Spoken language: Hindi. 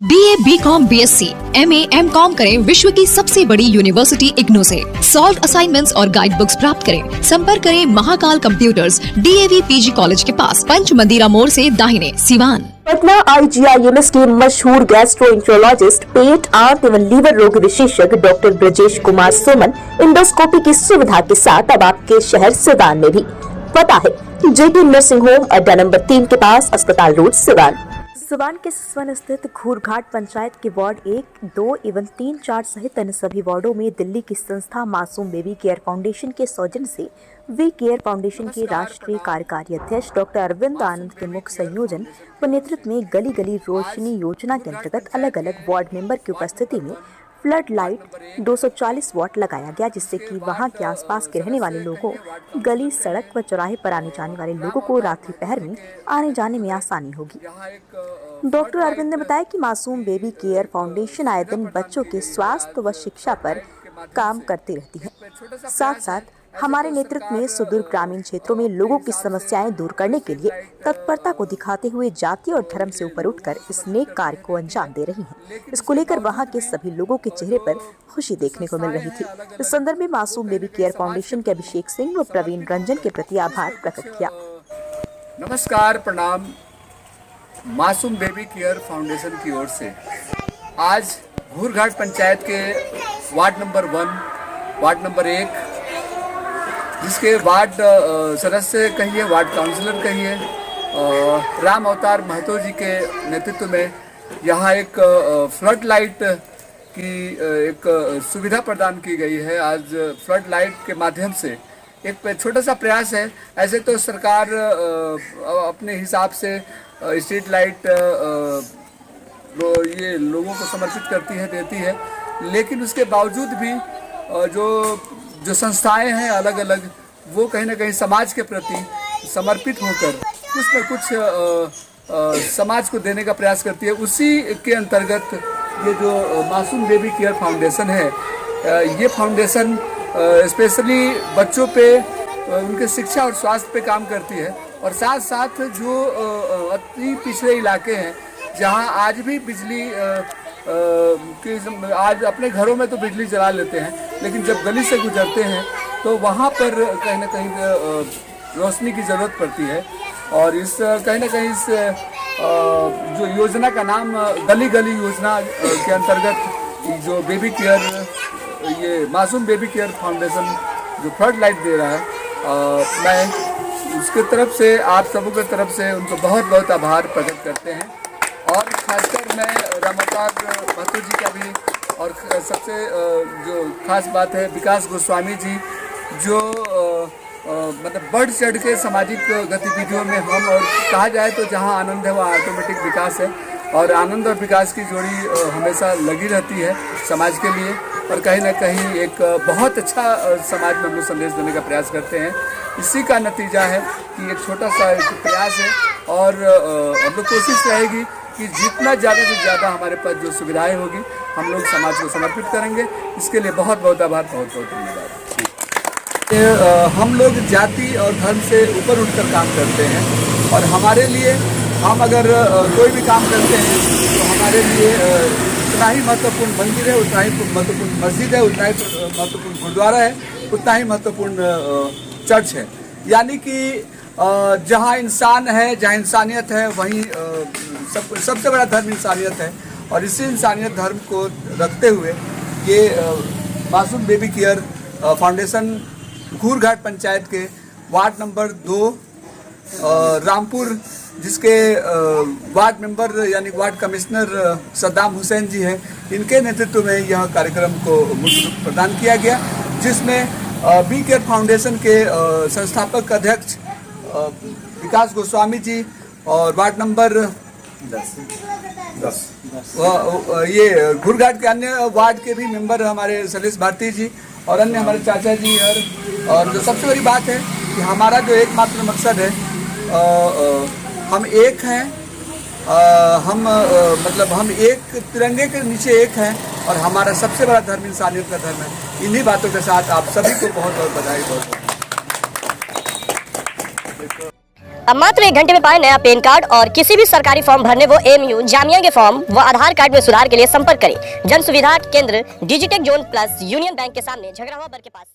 BA, BCom, BSc, MA, MCom करें विश्व की सबसे बड़ी यूनिवर्सिटी इग्नू से। सॉल्व असाइनमेंट्स और गाइड बुक्स प्राप्त करें। संपर्क करें Mahakal computers, DAV PG college के पास, पंच मंदिरा मोड़ से दाहिने, सिवान। पटना IGIMS के मशहूर गैस्ट्रोएंटरोलॉजिस्ट, पेट, आंत एवं लीवर रोग विशेषज्ञ डॉक्टर ब्रजेश कुमार सुमन इंडोस्कोपी की सुविधा के साथ अब आपके शहर सिवान में भी। पता है JT नर्सिंग होम, अड्डा नंबर 3 के पास, अस्पताल रोड, सिवान। सिवान के सिसवन स्थित घूरघाट पंचायत के वार्ड 1, 2 एवं 3, 4 सहित अन्य सभी वार्डों में दिल्ली की संस्था मासूम बेबी केयर फाउंडेशन के सौजन्य से वी केयर फाउंडेशन के राष्ट्रीय कार्यकारी अध्यक्ष डॉक्टर अरविंद आनंद के मुख्य संयोजन व नेतृत्व में गली गली रोशनी योजना के अंतर्गत अलग अलग वार्ड मेंबर की उपस्थिति में फ्लड लाइट 240 वाट लगाया गया, जिससे कि वहां के आसपास के रहने वाले लोगों, गली, सड़क व चौराहे पर आने जाने वाले लोगों को रात्रि पहर में आने जाने में आसानी होगी। डॉक्टर अरविंद ने बताया कि मासूम बेबी केयर फाउंडेशन आए दिन बच्चों के स्वास्थ्य व शिक्षा पर काम करती रहती है। साथ साथ हमारे नेतृत्व में सुदूर ग्रामीण क्षेत्रों में लोगों की समस्याएं दूर करने के लिए तत्परता को दिखाते हुए जाति और धर्म से ऊपर उठकर इस नेक कार्य को अंजाम दे रही हैं। इसको लेकर वहां के सभी लोगों के चेहरे पर खुशी देखने को मिल रही थी। इस संदर्भ में मासूम बेबी केयर फाउंडेशन के अभिषेक सिंह व प्रवीण रंजन के प्रति आभार प्रकट किया। नमस्कार, प्रणाम। मासूम बेबी केयर फाउंडेशन की ओर से आज घूरघाट पंचायत के वार्ड नंबर 1, वार्ड नंबर 1, जिसके वार्ड सदस्य कहिए, वार्ड काउंसलर कहिए, राम अवतार महतो जी के नेतृत्व में यहाँ एक फ्लड लाइट की एक सुविधा प्रदान की गई है। आज फ्लड लाइट के माध्यम से एक छोटा सा प्रयास है। ऐसे तो सरकार अपने हिसाब से स्ट्रीट लाइट ये लोगों को समर्पित करती है, देती है, लेकिन उसके बावजूद भी जो संस्थाएं हैं अलग अलग, वो कहीं ना कहीं समाज के प्रति समर्पित होकर कुछ न कुछ समाज को देने का प्रयास करती है। उसी के अंतर्गत ये जो मासूम बेबी केयर फाउंडेशन है, ये फाउंडेशन स्पेशली बच्चों पे, उनके शिक्षा और स्वास्थ्य पे काम करती है। और साथ साथ जो अति पिछड़े इलाके हैं जहां आज भी बिजली आज अपने घरों में तो बिजली जला लेते हैं, लेकिन जब गली से गुजरते हैं तो वहाँ पर कहीं ना कहीं रोशनी की ज़रूरत पड़ती है। और इस कहीं ना कहीं इस जो योजना का नाम गली गली योजना के अंतर्गत जो बेबी केयर, ये मासूम बेबी केयर फाउंडेशन जो फ्लड लाइट दे रहा है, मैं उसके तरफ से, आप सबों की तरफ से उनको बहुत बहुत आभार प्रकट करते हैं। और खासकर मैं रामावतार महतो जी का भी, और सबसे जो खास बात है विकास गोस्वामी जी, जो मतलब बढ़ चढ़ के सामाजिक गतिविधियों में हम, और कहा जाए तो जहां आनंद है वहाँ ऑटोमेटिक विकास है, और आनंद और विकास की जोड़ी हमेशा लगी रहती है समाज के लिए। और कहीं ना कहीं एक बहुत अच्छा समाज में हम लोग संदेश देने का प्रयास करते हैं। इसी का नतीजा है कि एक छोटा सा एक प्रयास है, और हम लोग कोशिश रहेगी कि जितना ज़्यादा से ज़्यादा हमारे पास जो सुविधाएं होगी हम लोग समाज को समर्पित करेंगे। इसके लिए बहुत बहुत आभार, बहुत बहुत धन्यवाद। हम लोग जाति और धर्म से ऊपर उठकर काम करते हैं, और हमारे लिए, हम अगर कोई भी काम करते हैं तो हमारे लिए उतना ही महत्वपूर्ण मंदिर है, उतना ही महत्वपूर्ण मस्जिद है, उतना ही महत्वपूर्ण गुरुद्वारा है, उतना ही महत्वपूर्ण चर्च है। यानी कि जहाँ इंसान है, जहाँ इंसानियत है, वहीं सबसे बड़ा धर्म इंसानियत है। और इसी इंसानियत धर्म को रखते हुए ये मासूम बेबी केयर फाउंडेशन घूरघाट पंचायत के वार्ड नंबर 2 रामपुर, जिसके वार्ड मेंबर यानी वार्ड कमिश्नर सद्दाम हुसैन जी हैं, इनके नेतृत्व में यह कार्यक्रम को मुख्य प्रदान किया गया, जिसमें बी केयर फाउंडेशन के संस्थापक अध्यक्ष विकास गोस्वामी जी, और वार्ड नंबर 10 ये घूरघाट के अन्य वार्ड के भी मेंबर हमारे सलेश भारती जी, और अन्य हमारे चाचा जी। और जो सबसे बड़ी बात है कि हमारा जो एकमात्र मकसद है, हम एक हैं, हम एक तिरंगे के नीचे एक हैं, और हमारा सबसे बड़ा धर्म इंसानियत का धर्म है। इन्हीं बातों के साथ आप सभी को बहुत बहुत बधाई, बहुत अब मात्र 1 घंटे में पाए नया पैन कार्ड और किसी भी सरकारी फॉर्म भरने वो एमयू जामिया के फॉर्म व आधार कार्ड में सुधार के लिए संपर्क करें। जन सुविधा केंद्र Digitek zone plus union bank के सामने झगड़ावा बर के पास।